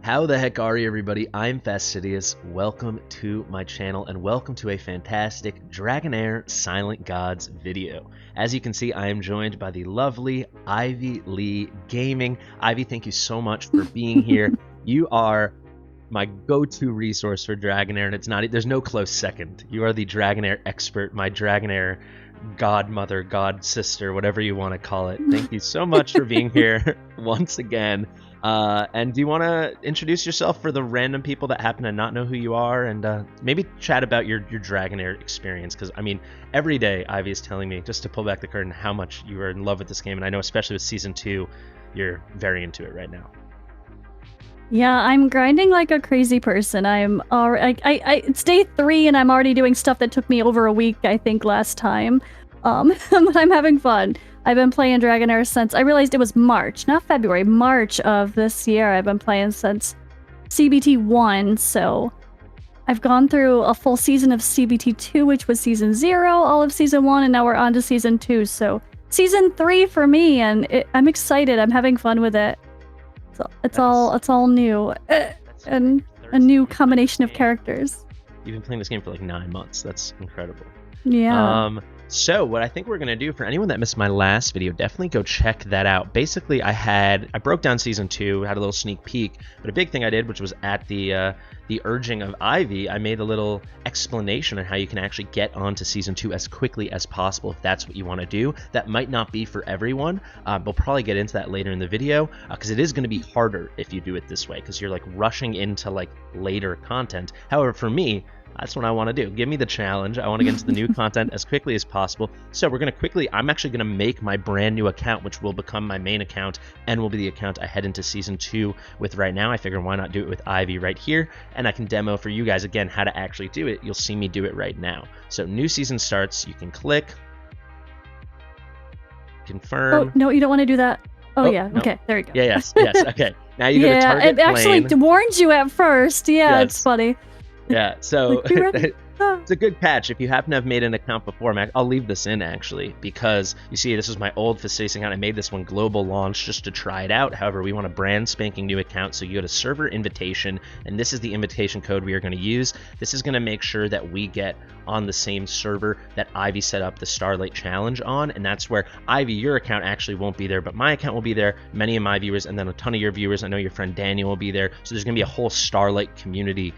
How the heck are you, everybody? I'm Fastidious. Welcome to my channel and welcome to a fantastic Dragonheir Silent Gods video. As you can see, I am joined by the lovely IvyLee Gaming. Ivy, thank you so much for being here. You are my go-to resource for Dragonheir, and there's no close second. You are the Dragonheir expert, my Dragonheir godmother, god sister, whatever you want to call it. Thank you so much for being here once again. And do you want to introduce yourself for the random people that happen to not know who you are, and maybe chat about your Dragonheir experience? Because, I mean, every day Ivy is telling me, just to pull back the curtain, how much you are in love with this game, and I know especially with Season 2, you're very into it right now. Yeah, I'm grinding like a crazy person. It's day 3 and I'm already doing stuff that took me over a week, I think, last time. But I'm having fun. I've been playing Dragonheir since, I realized it was March, not February, March of this year. I've been playing since CBT 1, so I've gone through a full season of CBT 2, which was Season 0, all of Season 1, and now we're on to Season 2, so Season 3 for me, and I'm excited. I'm having fun with it. It's all new, and a new combination of characters. You've been playing this game for like 9 months. That's incredible. Yeah. So what I think we're gonna do, for anyone that missed my last video, definitely go check that out. Basically, I broke down Season 2, had a little sneak peek, but a big thing I did, which was at the urging of Ivy, I made a little explanation on how you can actually get onto Season 2 as quickly as possible if that's what you want to do. That might not be for everyone. We'll probably get into that later in the video, because it is going to be harder if you do it this way, because you're like rushing into like later content. However, for me, that's what I want to do. Give me the challenge. I want to get into the new content as quickly as possible. So we're going to I'm actually going to make my brand new account, which will become my main account and will be the account I head into Season 2 with right now. I figured why not do it with Ivy right here, and I can demo for you guys again how to actually do it. You'll see me do it right now. So new season starts. You can click, confirm. Oh, no, you don't want to do that. Oh yeah, no. okay, there you go. Yeah, yes, okay. Now you go to target it actually plane. warned you at first. Yeah, Yes. It's funny. Yeah, so Like, you ready? it's a good patch. If you happen to have made an account before, I'll leave this in actually, because you see this was my old Fastidious account. I made this one global launch just to try it out. However, we want a brand spanking new account, so you go to server invitation, and this is the invitation code we are going to use. This is going to make sure that we get on the same server that Ivy set up the Starlight Challenge on, and that's where Ivy, your account actually won't be there, but my account will be there, many of my viewers, and then a ton of your viewers. I know your friend Daniel will be there, so there's going to be a whole Starlight community.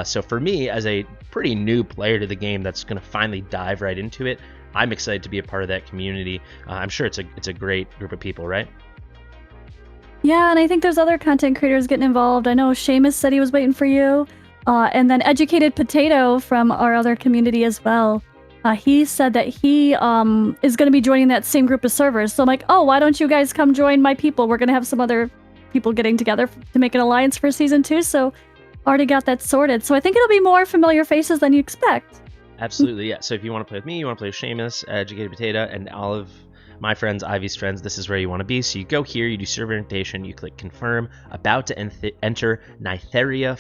So for me, as a pretty new player to the game that's going to finally dive right into it, I'm excited to be a part of that community. I'm sure it's a great group of people, right? Yeah, and I think there's other content creators getting involved. I know Seamus said he was waiting for you. And then Educated Potato from our other community as well. He said that he is going to be joining that same group of servers. So I'm like, oh, why don't you guys come join my people? We're going to have some other people getting together to make an alliance for Season 2. So already got that sorted. So I think it'll be more familiar faces than you expect. Absolutely, yeah. So if you want to play with me, you want to play with Seamus, Educated Potato, and all of my friends, Ivy's friends, this is where you want to be. So you go here, you do server invitation, you click confirm, about to enter Nytheria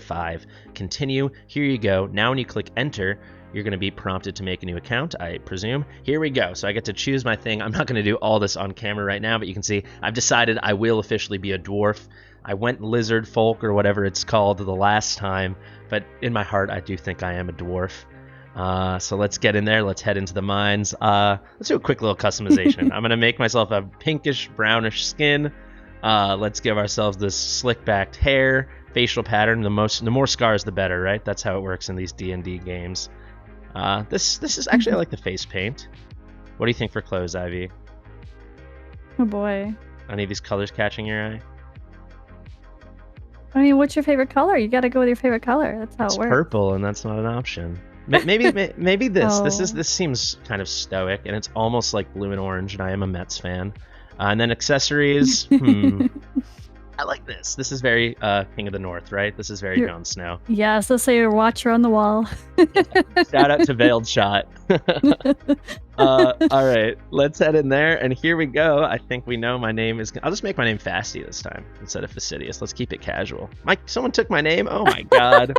5, continue, here you go. Now when you click enter, you're going to be prompted to make a new account, I presume. Here we go. So I get to choose my thing. I'm not going to do all this on camera right now, but you can see I've decided I will officially be a dwarf. I went lizard folk or whatever it's called the last time, but in my heart I do think I am a dwarf. So let's get in there. Let's head into the mines. Let's do a quick little customization. I'm going to make myself a pinkish brownish skin. Let's give ourselves this slick backed hair, facial pattern. The more scars the better, right? That's how it works in these D&D games. This is actually, I like the face paint. What do you think for clothes, Ivy? Oh boy. Any of these colors catching your eye? I mean, what's your favorite color? You gotta go with your favorite color. That's how it works. Purple, and that's not an option. Maybe this. Oh. This seems kind of stoic, and it's almost like blue and orange, and I am a Mets fan. And then accessories. I like this. This is very King of the North, right? This is very Jon Snow. Yeah, so say your watcher on the wall. Shout out to Veiled Shot. All right, let's head in there, and here we go. I think we know my name is... I'll just make my name Fasty this time instead of Fastidious. Let's keep it casual. Someone took my name? Oh my god.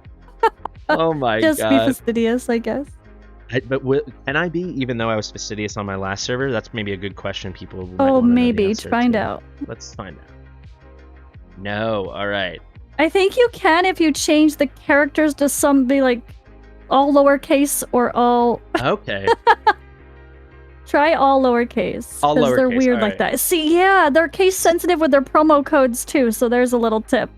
Oh my god. Just be Fastidious, I guess. Can I be, even though I was Fastidious on my last server? That's maybe a good question people might Oh, want to know the maybe. answer Find to. out. Let's find out. No. All right. I think you can if you change the characters to some be like all lowercase or all. Okay. Try all lowercase. All Because they're lowercase, weird all like right. that. See, yeah, they're case sensitive with their promo codes too, so there's a little tip.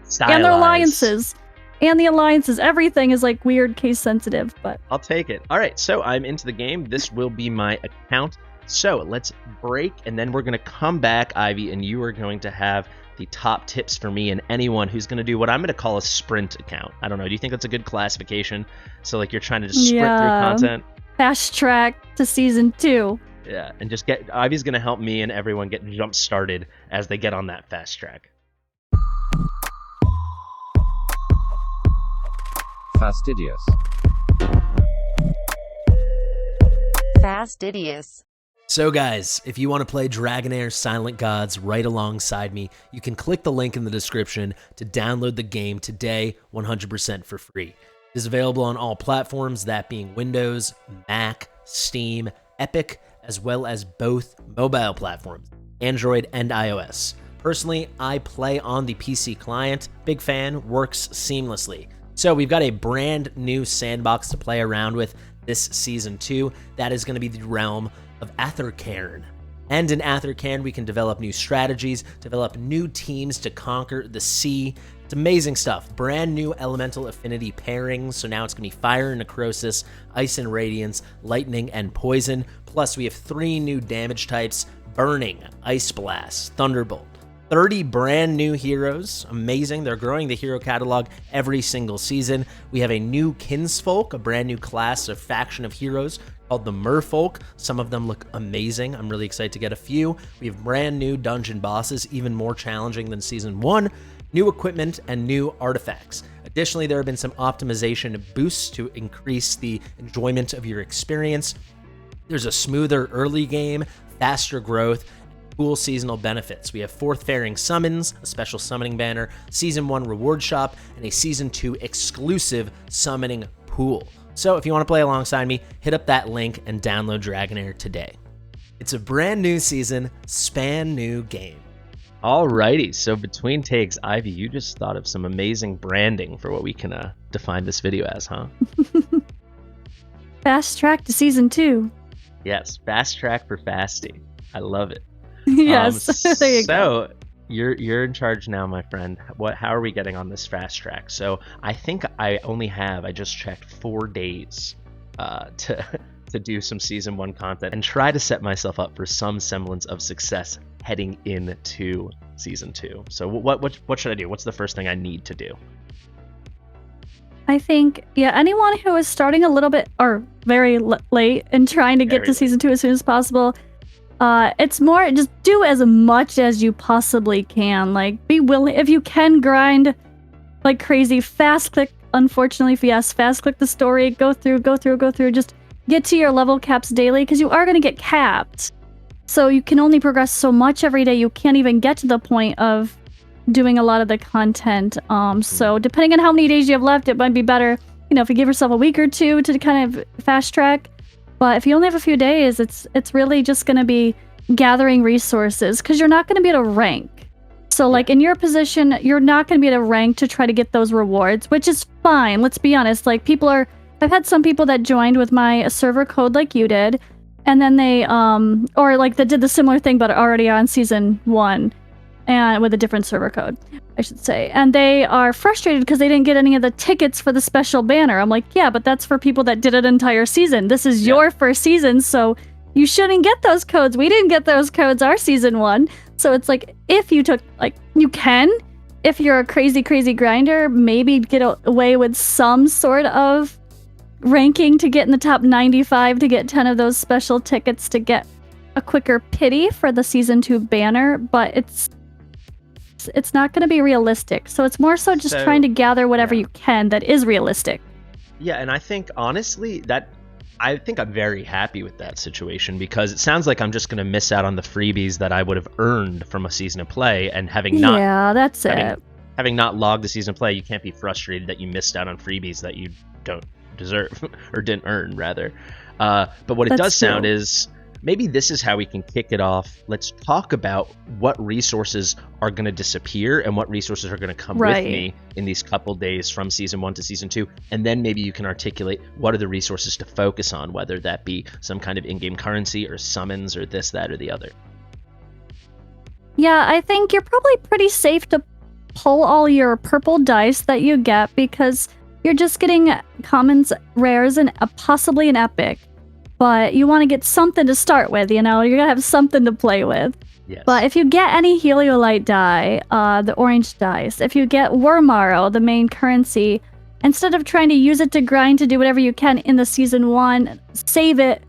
Stylized. And their alliances. And the alliances. Everything is like weird case sensitive, but I'll take it. All right, so I'm into the game. This will be my account. So let's break, and then we're going to come back, Ivy, and you are going to have the top tips for me and anyone who's going to do what I'm going to call a sprint account. I don't know. Do you think that's a good classification? So like you're trying to just sprint through content? Fast track to season 2. Yeah, and just get Ivy's going to help me and everyone get jump started as they get on that fast track. Fastidious. Fastidious. So guys, if you want to play Dragonheir Silent Gods right alongside me, you can click the link in the description to download the game today 100% for free. It is available on all platforms, that being Windows, Mac, Steam, Epic, as well as both mobile platforms, Android and iOS. Personally, I play on the PC client. Big fan, works seamlessly. So we've got a brand new sandbox to play around with this Season 2. That is going to be the realm of Aethercairn. And in Aethercairn, we can develop new strategies, develop new teams to conquer the sea. It's amazing stuff. Brand new elemental affinity pairings. So now it's going to be fire and necrosis, ice and radiance, lightning and poison. Plus we have 3 new damage types: burning, ice blast, thunderbolt. 30 brand new heroes. Amazing. They're growing the hero catalog every single season. We have a new kinsfolk, a brand new class of faction of heroes called the merfolk. Some of them look amazing. I'm really excited to get a few. We have brand new dungeon bosses, even more challenging than Season 1, new equipment, and new artifacts. Additionally, there have been some optimization boosts to increase the enjoyment of your experience. There's a smoother early game, faster growth, cool seasonal benefits. We have fourth fairing summons, a special summoning banner, Season 1 reward shop, and a Season 2 exclusive summoning pool. So if you want to play alongside me, hit up that link and download Dragonheir today. It's a brand new season, span new game. Alrighty, so between takes, Ivy, you just thought of some amazing branding for what we can define this video as, huh? Fast track to Season 2. Yes, fast track for Fasty. I love it. Yes, there you go. So you're in charge now, my friend. How are we getting on this fast track? So I think I just checked 4 days to do some Season 1 content and try to set myself up for some semblance of success heading into Season 2. So what should I do? What's the first thing I need to do? I think, anyone who is starting a little bit or very late and trying to get to Season 2 as soon as possible, it's more just do as much as you possibly can. Like, be willing, if you can grind like crazy, fast click. Unfortunately, fast click the story, go through, just get to your level caps daily, because you are going to get capped. So you can only progress so much every day. You can't even get to the point of doing a lot of the content. So depending on how many days you have left, it might be better, if you give yourself a week or 2 to kind of fast track. But if you only have a few days, it's really just going to be gathering resources, because you're not going to be at a rank. So like in your position, you're not going to be at a rank to try to get those rewards, which is fine. Let's be honest. Like I've had some people that joined with my server code like you did, and then they, or like that did the similar thing, but already on Season 1 and with a different server code, I should say. And they are frustrated because they didn't get any of the tickets for the special banner. I'm like, yeah, but that's for people that did an entire season. This is your first season, so you shouldn't get those codes. We didn't get those codes our Season 1. So it's like, if you took, like, you can, if you're a crazy grinder, maybe get away with some sort of ranking to get in the top 95 to get 10 of those special tickets to get a quicker pity for the Season 2 banner, but it's not going to be realistic. So it's more so just trying to gather whatever you can that is realistic. Yeah, and I think honestly I think I'm very happy with that situation, because it sounds like I'm just going to miss out on the freebies that I would have earned from a season of play, and having not having not logged the season of play, you can't be frustrated that you missed out on freebies that you don't deserve or didn't earn rather. But what it does sound is maybe this is how we can kick it off. Let's talk about what resources are going to disappear and what resources are going to come with me in these couple days from season 1 to season 2. And then maybe you can articulate what are the resources to focus on, whether that be some kind of in-game currency or summons or this, that, or the other. Yeah, I think you're probably pretty safe to pull all your purple dice that you get because you're just getting commons, rares, and possibly an epic. But you want to get something to start with, you know? You're going to have something to play with. Yes. But if you get any Heliolite die, the orange dice, if you get Wormarrow, the main currency, instead of trying to use it to grind to do whatever you can in the season 1, save it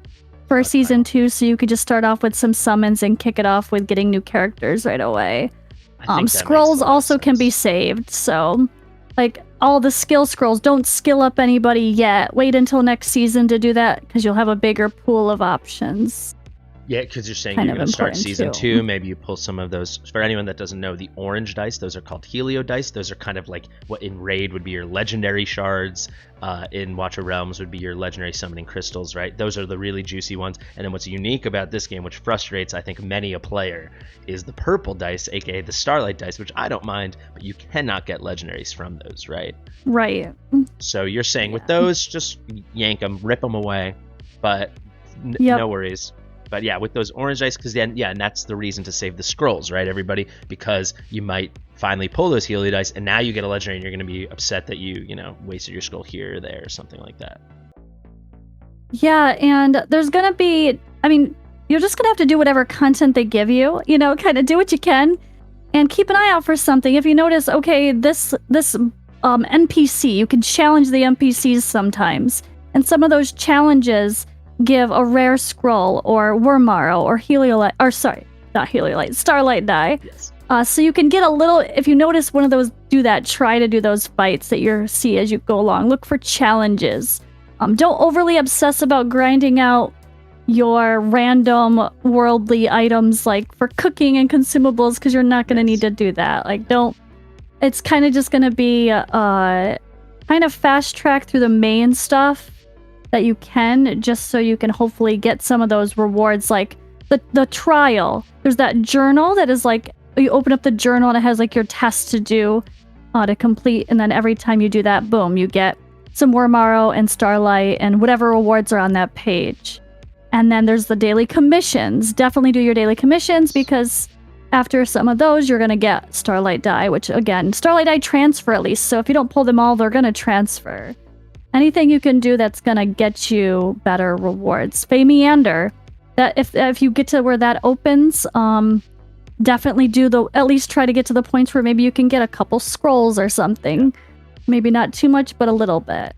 for season 2 so you could just start off with some summons and kick it off with getting new characters right away. Scrolls also can be saved, so like all the skill scrolls, don't skill up anybody yet. Wait until next season to do that because you'll have a bigger pool of options. Yeah, because you're saying you're going to start season 2. Maybe you pull some of those. For anyone that doesn't know, the orange dice, those are called Helio dice. Those are kind of like what in Raid would be your legendary shards. In Watch of Realms would be your legendary summoning crystals, right? Those are the really juicy ones. And then what's unique about this game, which frustrates, I think, many a player, is the purple dice, aka the Starlight dice, which I don't mind, but you cannot get legendaries from those, right? Right. So you're saying with those, just yank them, rip them away, but no worries. But yeah, with those orange dice, because then, and that's the reason to save the scrolls, right, everybody? Because you might finally pull those Helio dice, and now you get a legendary, and you're going to be upset that you wasted your scroll here or there or something like that. Yeah, and there's going to be, you're just going to have to do whatever content they give you, kind of do what you can, and keep an eye out for something. If you notice, okay, this NPC, you can challenge the NPCs sometimes, and some of those challenges give a rare scroll or Wormarrow or Heliolite, or sorry, not Heliolite, Starlight die. Yes. So you can get a little, if you notice one of those do that, try to do those fights that you see as you go along. Look for challenges. Don't overly obsess about grinding out your random worldly items like for cooking and consumables because you're not going to need to do that. Like it's kind of just going to be kind of fast track through the main stuff that you can, just so you can hopefully get some of those rewards, like the trial. There's that journal that is like, you open up the journal and it has like your tests to do to complete, and then every time you do that, boom, you get some Wormarrow and Starlight and whatever rewards are on that page. And then there's the daily commissions. Definitely do your daily commissions because after some of those, you're going to get Starlight die, which again, Starlight die transfer at least. So if you don't pull them all, they're going to transfer. Anything you can do that's gonna get you better rewards. Fey Meander, that if you get to where that opens, definitely at least try to get to the points where maybe you can get a couple scrolls or something. Maybe not too much, but a little bit.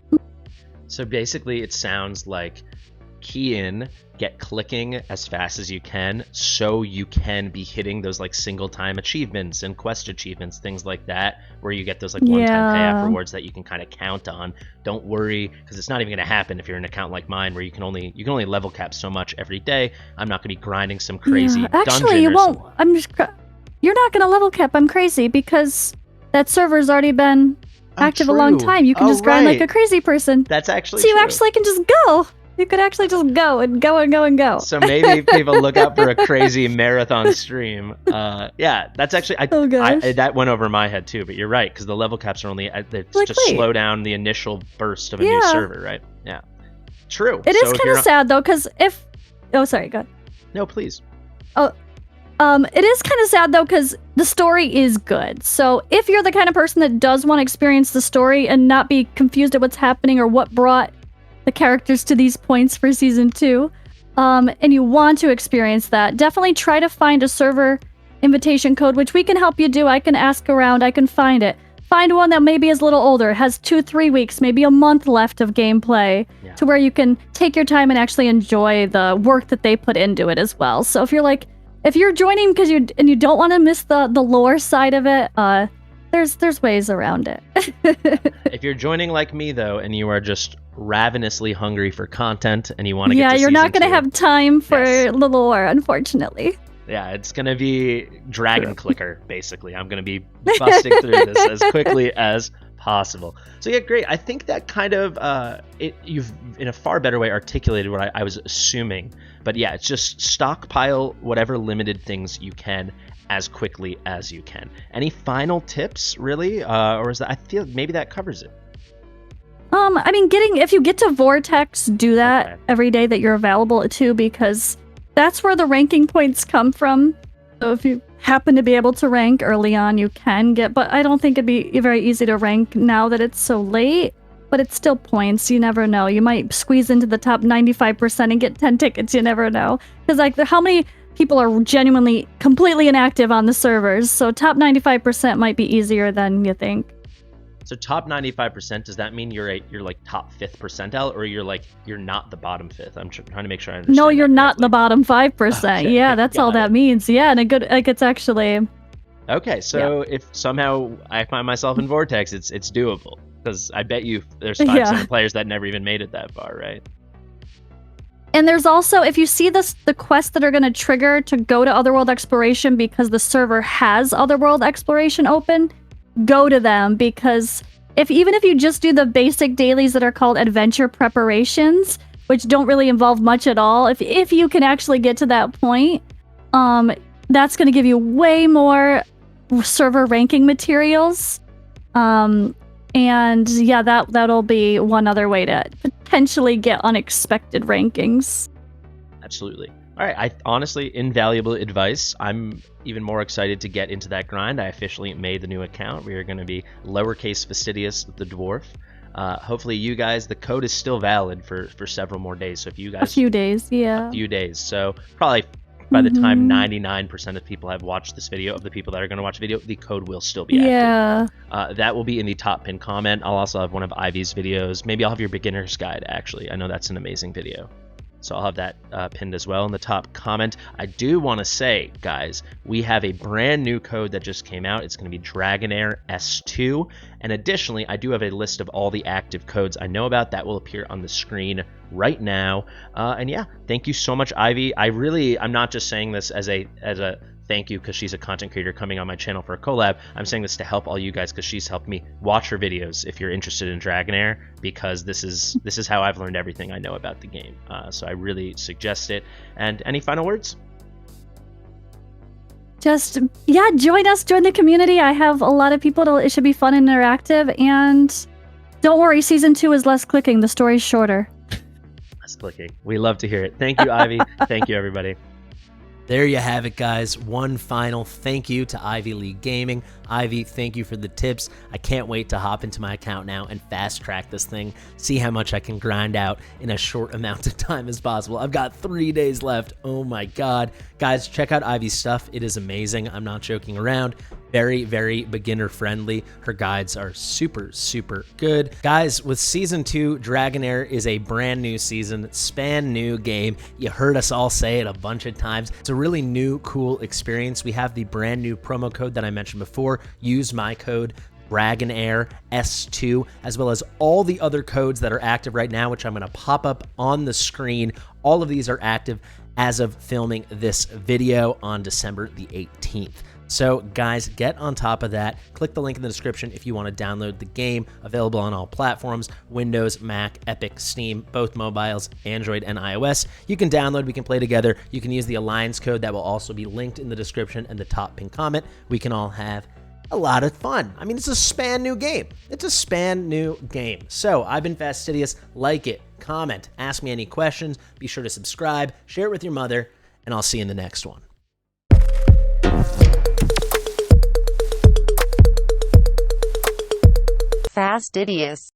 So basically, it sounds like key in, get clicking as fast as you can, so you can be hitting those like single time achievements and quest achievements, things like that, where you get those like one-time payoff rewards that you can kind of count on. Don't worry, because it's not even going to happen if you're an account like mine, where you can only level cap so much every day. I'm not going to be grinding some crazy dungeon. Actually, you won't. You're not going to level cap. I'm crazy because that server's already been active a long time. You can just grind like a crazy person. That's actually so you actually can just go. You could actually just go and go and go and go. So maybe people look out for a crazy marathon stream. Yeah, that's actually that went over my head too. But you're right, because the level caps are only slow down the initial burst of a new server, right? Yeah, true. It is kind of sad though, because sorry, go ahead. No, please. It is kind of sad though, because the story is good. So if you're the kind of person that does want to experience the story and not be confused at what's happening or what brought the characters to these points for season 2, and you want to experience that, definitely try to find a server invitation code, which we can help you do. I can ask around, I can find it. Find one that maybe is a little older, has 2-3 weeks, maybe a month left of gameplay, to where you can take your time and actually enjoy the work that they put into it as well. So if you're joining because you don't want to miss the lore side of it, there's ways around it. If you're joining like me though, and you are just ravenously hungry for content and you want to get to you're not going to have time for the lore, unfortunately. Yeah, it's going to be Dragon Clicker, basically. I'm going to be busting through this as quickly as possible. So yeah, great. I think that kind of you've in a far better way articulated what I was assuming. But yeah, it's just stockpile whatever limited things you can as quickly as you can. Any final tips, really, or is that? I feel maybe that covers it. I mean, if you get to Vortex, do that every day that you're available to, because that's where the ranking points come from. So if you happen to be able to rank early on, you can get, but I don't think it'd be very easy to rank now that it's so late, but it's still points. You never know. You might squeeze into the top 95% and get 10 tickets. You never know. Because like, how many people are genuinely completely inactive on the servers? So top 95% might be easier than you think. So top 95%, does that mean you're like top 5th percentile, or you're not the bottom 5th? I'm trying to make sure I understand. No, you're not the bottom 5%. Okay, yeah, that's all that means. Yeah, and it's actually. Okay, so if somehow I find myself in Vortex, it's doable, because I bet you there's 5% of players that never even made it that far, right? And there's also, if you see the quests that are going to trigger to go to Otherworld Exploration because the server has Otherworld Exploration open, go to them, because even if you just do the basic dailies that are called adventure preparations, which don't really involve much at all, if you can actually get to that point, that's going to give you way more server ranking materials. And yeah, that'll be one other way to potentially get unexpected rankings. Absolutely. All right, honestly, invaluable advice. I'm even more excited to get into that grind. I officially made the new account. We are going to be lowercase Fastidious the Dwarf. Hopefully you guys, the code is still valid for several more days. So if you guys... A few days, yeah. A few days. So probably by the time 99% of people have watched this video, of the people that are going to watch the video, the code will still be active. Yeah. That will be in the top pinned comment. I'll also have one of Ivy's videos. Maybe I'll have your beginner's guide, actually. I know that's an amazing video. So I'll have that pinned as well in the top comment. I do want to say, guys, we have a brand new code that just came out. It's going to be Dragonheir S2. And additionally, I do have a list of all the active codes I know about that will appear on the screen right now. And yeah, thank you so much, Ivy. I'm not just saying this as a thank you because she's a content creator coming on my channel for a collab. I'm saying this to help all you guys because she's helped me watch her videos if you're interested in Dragonheir, because this is how I've learned everything I know about the game. So I really suggest it. And any final words? Just, yeah, join us, join the community. I have a lot of people. It should be fun and interactive. And don't worry, Season 2 is less clicking. The story's shorter. Less clicking. We love to hear it. Thank you, Ivy. Thank you, everybody. There you have it, guys. One final thank you to IvyLee Gaming. Ivy, thank you for the tips. I can't wait to hop into my account now and fast track this thing, see how much I can grind out in as short amount of time as possible. I've got 3 days left. Oh my God. Guys, check out Ivy's stuff. It is amazing. I'm not joking around. Very, very beginner friendly. Her guides are super, super good. Guys, with Season 2, Dragonheir is a brand new season, span new game. You heard us all say it a bunch of times. It's a really new, cool experience. We have the brand new promo code that I mentioned before. Use my code Dragonheir S2, as well as all the other codes that are active right now, which I'm going to pop up on the screen. All of these are active as of filming this video on December the 18th. So guys, get on top of that. Click the link in the description if you want to download the game. Available on all platforms: Windows, Mac, Epic, Steam, both mobiles, Android and iOS. You can download, we can play together. You can use the Alliance code that will also be linked in the description and the top pinned comment. We can all have a lot of fun. I mean, it's a span new game. It's a span new game. So I've been Fastidious. Like it, comment, ask me any questions. Be sure to subscribe, share it with your mother, and I'll see you in the next one. Fastidious.